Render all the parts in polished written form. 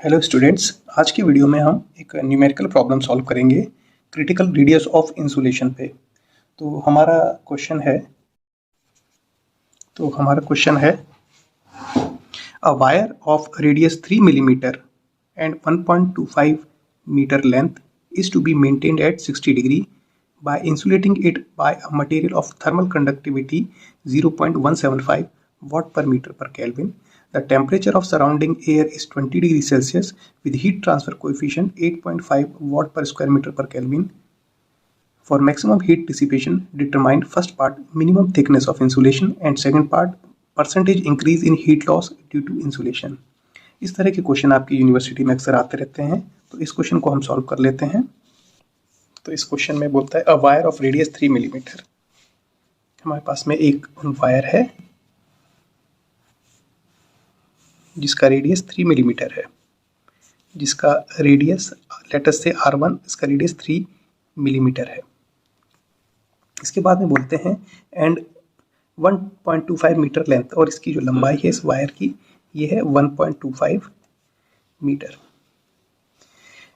Hello students, आज की video में हम एक न्यूमेरिकल प्रॉब्लम सॉल्व करेंगे क्रिटिकल रेडियस ऑफ इंसुलेशन पे। तो हमारा क्वेश्चन है a wire of radius 3 millimetre and 1.25 metre length is to be maintained at 60 degree by insulating it by a material of thermal conductivity 0.175 watt per meter per Kelvin. The temperature of surrounding air is 20 degrees Celsius with heat transfer coefficient 8.5 watt per square meter per Kelvin. For maximum heat dissipation, determine first part minimum thickness of insulation and second part percentage increase in heat loss due to insulation. इस तरह के question आपकी university में अक्सर आते रहते हैं, तो इस क्वेश्चन को हम सॉल्व कर लेते हैं। तो इस क्वेश्चन में बोलता है a wire of radius 3 millimetre. हमारे पास में एक वायर है जिसका रेडियस 3 मिलीमीटर है, जिसका रेडियस लेट अस से R1, इसका रेडियस 3 मिलीमीटर है। इसके बाद में बोलते हैं एंड 1.25 मीटर लेंथ, और इसकी जो लंबाई है इस वायर की ये है 1.25 metre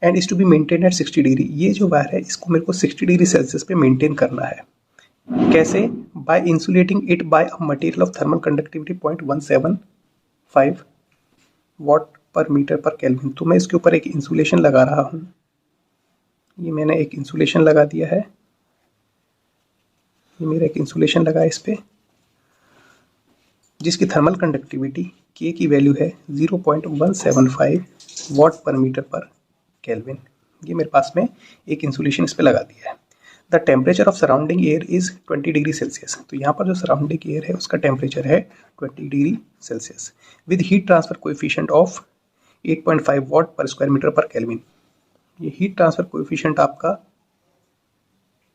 and is to be maintain at 60 degree. ये जो वायर है इसको मेरे को 60 डिग्री सेल्सियस पे मेंटेन करना है। कैसे? By insulating it by a material of thermal conductivity 0.175 watt per metre पर केल्विन। तो मैं इसके ऊपर एक इंसुलेशन लगा रहा हूँ। ये मैंने एक इंसुलेशन लगा दिया है, ये मेरा एक इंसुलेशन लगा है इस पे, जिसकी थर्मल कंडक्टिविटी के की वैल्यू है 0.175 वाट पर मीटर पर केल्विन। ये मेरे पास में एक इंसुलेशन इस पे लगा दिया है। The temperature of surrounding air is 20 degree Celsius. तो यहाँ पर जो सराउंडिंग एयर है उसका टेम्परेचर है 20 degree Celsius with heat transfer coefficient of 8.5 वाट पर स्क्वायर मीटर पर केल्विन। ये हीट ट्रांसफर कोएफिशिएंट आपका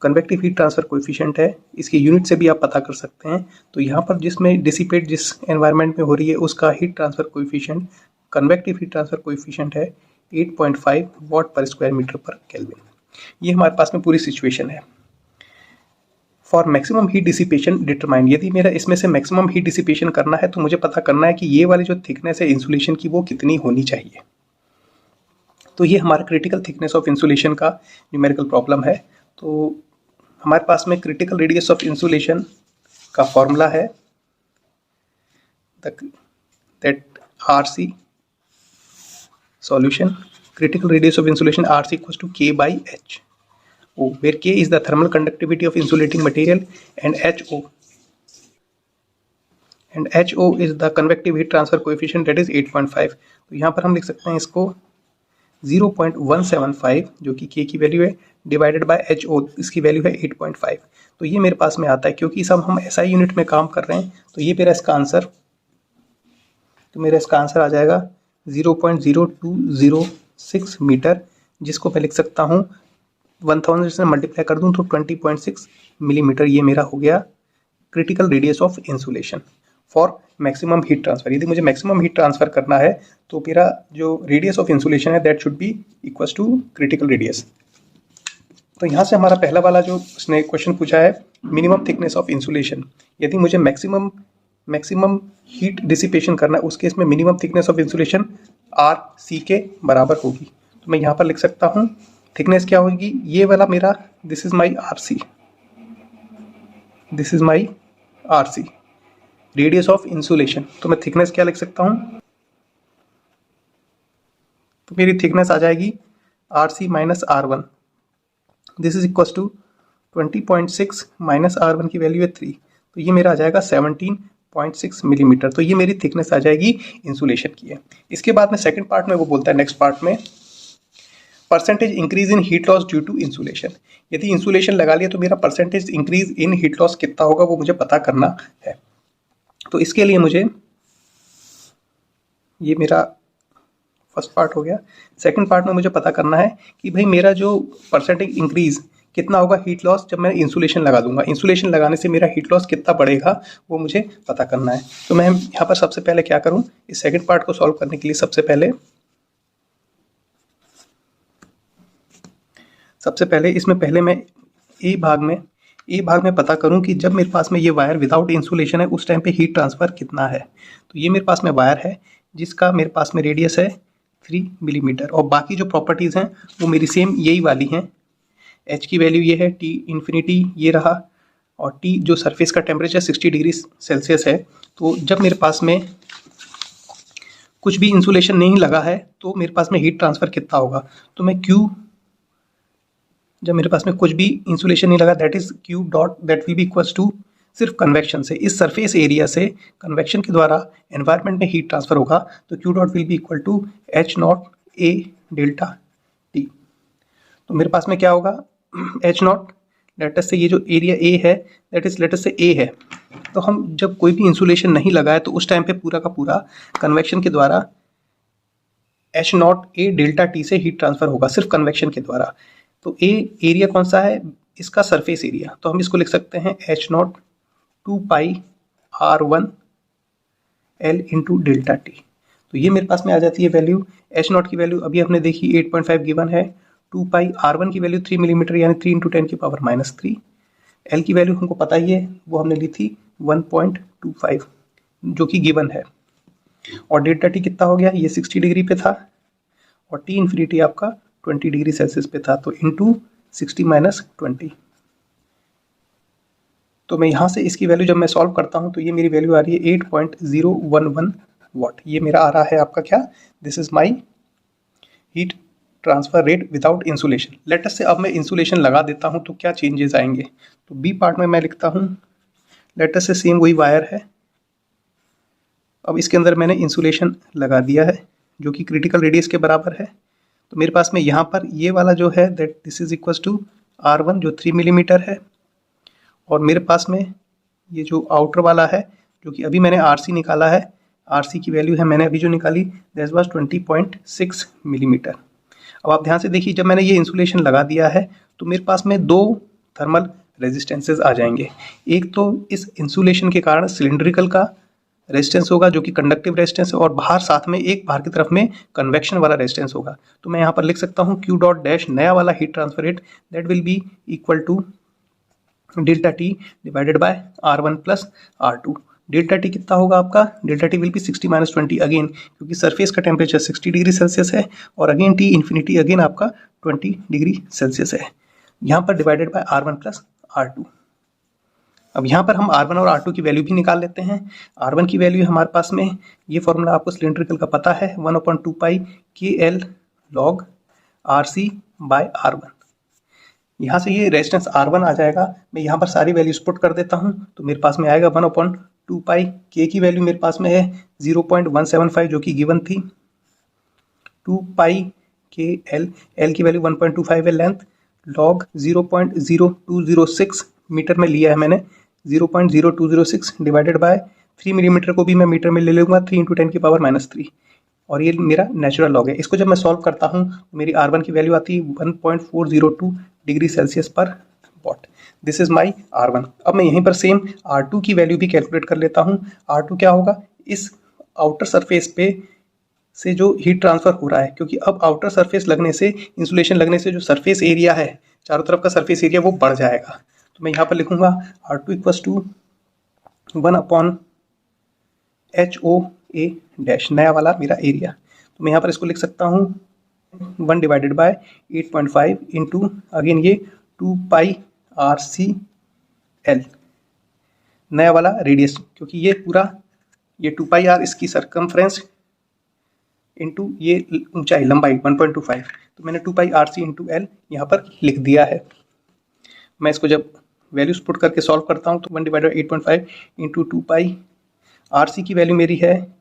कन्वेक्टिव हीट ट्रांसफर कोएफिशिएंट है, इसकी यूनिट से भी आप पता कर सकते हैं। तो यहाँ पर जिसमें डिसिपेट जिस एनवायरनमेंट में हो रही है उसका heat transfer coefficient, convective heat transfer coefficient है 8.5 वाट पर स्क्वायर मीटर पर केल्विन। ये हमारे पास में पूरी सिचुएशन है। For maximum heat dissipation determine, यदि मेरा इसमें से मैक्सिमम हीट डिसिपेशन करना है तो मुझे पता करना है कि ये वाली जो थिकनेस है इंसुलेशन की वो कितनी होनी चाहिए। तो ये हमारा क्रिटिकल थिकनेस ऑफ इंसुलेशन का न्यूमेरिकल प्रॉब्लम है। तो हमारे पास में क्रिटिकल रेडियस ऑफ इंसुलेशन का फॉर्मूला है that RC solution critical radius of insulation RC equals to K by H O, where K is the thermal conductivity of insulating material and HO is the convective heat transfer coefficient, that is 8.5। तो यहाँ पर हम लिख सकते हैं इसको 0.175 जो कि K की वैल्यू है डिवाइडेड बाय HO, इसकी वैल्यू है 8.5। तो ये मेरे पास में आता है, क्योंकि सब हम SI यूनिट में काम कर रहे हैं। तो ये मेरा इसका आंसर आ जाएगा 0.0206 मीटर, जिसको मैं लिख सकता हूँ 1000 से मल्टीप्लाई कर दूँ तो 20.6 मिलीमीटर। ये मेरा हो गया critical radius of insulation for maximum heat transfer. यदि मुझे मैक्सिमम हीट ट्रांसफर करना है तो मेरा जो रेडियस ऑफ इंसुलेशन है that should be equals to critical radius. तो यहाँ से हमारा पहला वाला जो उसने क्वेश्चन पूछा है मिनिमम थिकनेस ऑफ इंसुलेशन, यदि मुझे मैक्सिमम हीट डिसिपेशन करना है उस केस में minimum thickness of insulation RC के बराबर होगी। तो मैं यहाँ पर लिख सकता हूँ थिकनेस क्या होगी, ये वाला मेरा this is my RC radius of insulation. तो मैं थिकनेस क्या लिख सकता हूँ, तो मेरी थिकनेस आ जाएगी RC minus R1, this is equal to 20.6 minus R1 की वैल्यू है 3, तो ये मेरा आ जाएगा 17.6 मिलीमीटर। तो ये मेरी थिकनेस आ जाएगी इंसुलेशन की है। इसके बाद में सेकंड पार्ट में वो बोलता है नेक्स्ट पार्ट में percentage increase in heat loss due to insulation. यदि इंसुलेशन लगा लिया तो मेरा percentage increase in heat loss कितना होगा वो मुझे पता करना है। तो इसके लिए मुझे, ये मेरा फर्स्ट पार्ट हो गया। सेकंड पार्ट में मुझे पता करना है कि भाई मेरा जो परसेंटेज इंक्रीज कितना होगा हीट लॉस जब मैं इंसुलेशन लगा दूंगा, इंसुलेशन लगाने से मेरा हीट लॉस कितना बढ़ेगा वो मुझे पता करना है। तो मैं यहाँ पर सबसे पहले क्या करूँ, इस सेकंड पार्ट को सॉल्व करने के लिए सबसे पहले इसमें पहले मैं ए भाग में पता करूं कि जब मेरे पास में ये वायर विदाउट इंसुलेशन है उस टाइम पे हीट ट्रांसफर कितना है। तो ये मेरे पास में वायर है जिसका मेरे पास में रेडियस है मिलीमीटर, और बाकी जो प्रॉपर्टीज़ हैं वो मेरी सेम यही वाली हैं। एच की वैल्यू ये है, टी इन्फिनिटी ये रहा, और टी जो सरफेस का टेम्परेचर 60 डिग्री सेल्सियस है। तो जब मेरे पास में कुछ भी इंसुलेशन नहीं लगा है तो मेरे पास में हीट ट्रांसफ़र कितना होगा, तो मैं Q, जब मेरे पास में कुछ भी इंसुलेशन नहीं लगा, that is Q dot that will be equals to, सिर्फ कन्वेक्शन से, इस सरफेस एरिया से कन्वेक्शन के द्वारा एनवायरनमेंट में हीट ट्रांसफर होगा, तो Q dot will be equal to H naught A delta T। तो मेरे पास में क्या होगा, H नॉट लेटस से ये जो एरिया A है, that is let's say A है, तो हम जब कोई भी इंसुलेशन नहीं लगा है तो उस टाइम पे पूरा का पूरा कन्वेक्शन के द्वारा H naught A delta T से हीट ट्रांसफर होगा, सिर्फ कन्वेक्शन के द्वारा। तो ए एरिया कौन सा है, इसका सरफेस एरिया, तो हम इसको लिख सकते हैं H not 2 pi R1 L into delta T. तो ये मेरे पास में आ जाती है वैल्यू। H नॉट की वैल्यू अभी हमने देखी 8.5 गिवन है, 2 पाई R1 की वैल्यू 3 मिलीमीटर यानी 3 इंटू 10 की पावर -3, L की वैल्यू हमको पता ही है, वो हमने ली थी 1.25 जो कि गिवन है, और डेल्टा टी कितना हो गया, ये 60 डिग्री पे था, और टी इन्फिनिटी आपका 20 डिग्री सेल्सियस पे था, तो इंटू 60 माइनस 20। तो मैं यहाँ से इसकी वैल्यू जब मैं सॉल्व करता हूँ तो ये मेरी वैल्यू आ रही है 8.011 वाट। ये मेरा आ रहा है आपका क्या, this is my heat transfer rate without insulation. Let's say अब मैं इंसुलेशन लगा देता हूँ तो क्या चेंजेस आएंगे, तो बी पार्ट में मैं लिखता हूँ, लेटस से सेम वही वायर है, अब इसके अंदर मैंने इंसुलेशन लगा दिया है जो कि क्रिटिकल रेडियस के बराबर है। तो मेरे पास में यहाँ पर ये वाला जो है that this is equals to R1 जो 3 मिलीमीटर है, और मेरे पास में ये जो आउटर वाला है जो कि अभी मैंने RC निकाला है, RC की वैल्यू है मैंने अभी जो निकाली दैट वाज 20.6 मिलीमीटर। अब आप ध्यान से देखिए, जब मैंने ये इंसुलेशन लगा दिया है तो मेरे पास में दो थर्मल रेजिस्टेंसेज आ जाएंगे। एक तो इस इंसुलेशन के कारण सिलिंड्रिकल का रेजिस्टेंस होगा जो कि कंडक्टिव रेजिस्टेंस है, और बाहर साथ में एक बाहर की तरफ में कन्वेक्शन वाला रेजिस्टेंस होगा। तो मैं यहाँ पर लिख सकता हूँ Q डॉट डैश नया वाला heat transfer rate that will be equal to delta T divided by R1 plus R2। Delta T कितना होगा आपका, delta T will be 60 minus 20 again, क्योंकि सरफेस का टेम्परेचर 60 डिग्री सेल्सियस है, और अगेन टी इन्फिनिटी अगेन आपका 20 degree Celsius है, यहाँ पर divided by R1 plus R2। अब यहाँ पर हम R1 और R2 की वैल्यू भी निकाल लेते हैं। R1 की वैल्यू हमारे पास में, ये फॉर्मूला आपको सिलिंड्रिकल का पता है, 1/2 pi KL log RC by R1। यहाँ से ये रेजिस्टेंस R1 आ जाएगा, मैं यहाँ पर सारी वैल्यूज पुट कर देता हूँ, तो मेरे पास में आएगा 1/2 पाई, K की वैल्यू मेरे पास में है 0.175 जो कि गिवन थी, 2 पाई KL, L की वैल्यू 1.25 है लेंथ, लॉग 0.0206 मीटर में लिया है मैंने, 0.0206 डिवाइडेड बाय 3 मिलीमीटर को भी मैं मीटर में ले लूँगा, 3 इंटू 10 की पावर -3, और ये मेरा नेचुरल लॉग है। इसको जब मैं सॉल्व करता हूँ तो मेरी R1 की वैल्यू आती है 1.402 डिग्री सेल्सियस पर what. This is my R1। अब मैं यहीं पर सेम R2 की वैल्यू भी कैलकुलेट कर लेता हूँ। R2 क्या होगा, इस आउटर सरफेस पे से जो हीट ट्रांसफर हो रहा है, क्योंकि अब आउटर सरफेस लगने से, इंसुलेशन लगने से जो सरफेस एरिया है, चारों तरफ का सरफेस एरिया वो बढ़ जाएगा। तो मैं यहाँ पर लिखूंगा R2 equals to 1/HOA dash, नया वाला मेरा एरिया। तो मैं यहाँ पर इसको लिख सकता हूँ 1 डिवाइडेड बाय 8.5 इंटू अगेन ये 2 पाई RCL, नया वाला रेडियस, क्योंकि ये पूरा ये 2 पाई R इसकी सरकमफ्रेंस इंटू ये ऊंचाई लंबाई 1.25, तो मैंने 2 पाई RC इंटू L यहाँ पर लिख दिया है। मैं इसको जब वैल्यूज पुट करके सॉल्व करता हूँ तो 1 डिवाइडेड 8.5 इंटू 2 पाई RC की वैल्यू मेरी है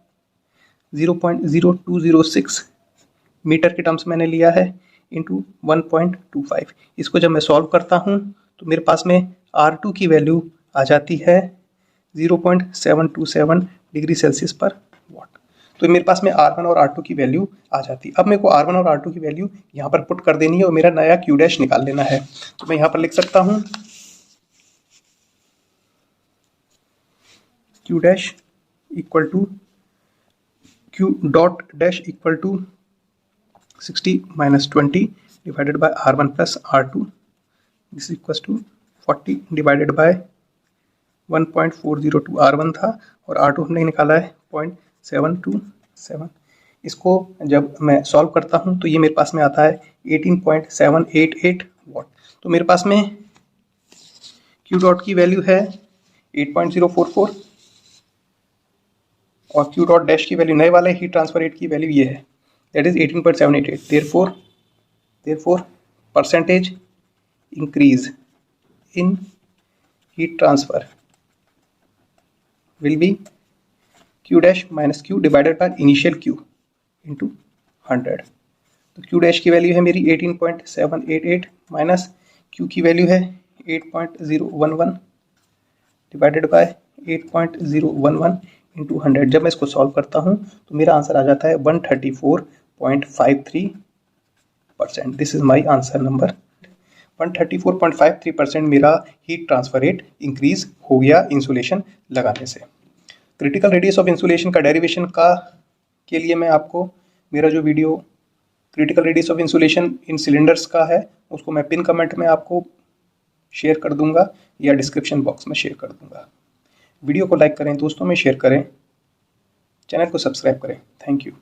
0.0206 मीटर के टर्म्स मैंने लिया है, इंटू 1.25। इसको जब मैं सॉल्व करता हूँ तो मेरे पास में R2 की वैल्यू आ जाती है 0.727 डिग्री सेल्सियस पर वॉट। तो मेरे पास में R1 और R2 की वैल्यू आ जाती है। अब मेरे को R1 और R2 की वैल्यू यहाँ पर पुट कर देनी है और मेरा नया Q डैश निकाल लेना है। तो मैं यहाँ पर लिख सकता हूँ Q dash equal to Q dot dash equal to 60 minus 20 divided by R1 plus R2, this equals to 40 divided by 1.402 R1 था और R2 हमने निकाला है 0.727। इसको जब मैं सॉल्व करता हूँ तो ये मेरे पास में आता है 18.788 वाट। तो मेरे पास में Q डॉट की वैल्यू है 8.044 और Q डॉट डैश की वैल्यू नए वाले हीट ट्रांसफर रेट की वैल्यू ये है, that is 18.788। Therefore percentage increase in heat transfer will be Q dash minus Q divided by initial Q into 100। तो Q dash की वैल्यू है मेरी 18.788 माइनस Q की वैल्यू है 8.011 डिवाइडेड बाय 8.011 इंटू 100। जब मैं इसको सॉल्व करता हूँ तो मेरा आंसर आ जाता है 134.53%। This is my answer number 134.53% मेरा हीट ट्रांसफर रेट इंक्रीज हो गया इंसुलेशन लगाने से। क्रिटिकल रेडियस ऑफ इंसुलेशन का डेरिवेशन के लिए मैं आपको मेरा जो video critical radius of insulation in cylinders का है उसको मैं पिन कमेंट में आपको शेयर कर दूंगा या डिस्क्रिप्शन बॉक्स में शेयर कर दूंगा। वीडियो को लाइक करें, दोस्तों में शेयर करें, चैनल को सब्सक्राइब करें। Thank you.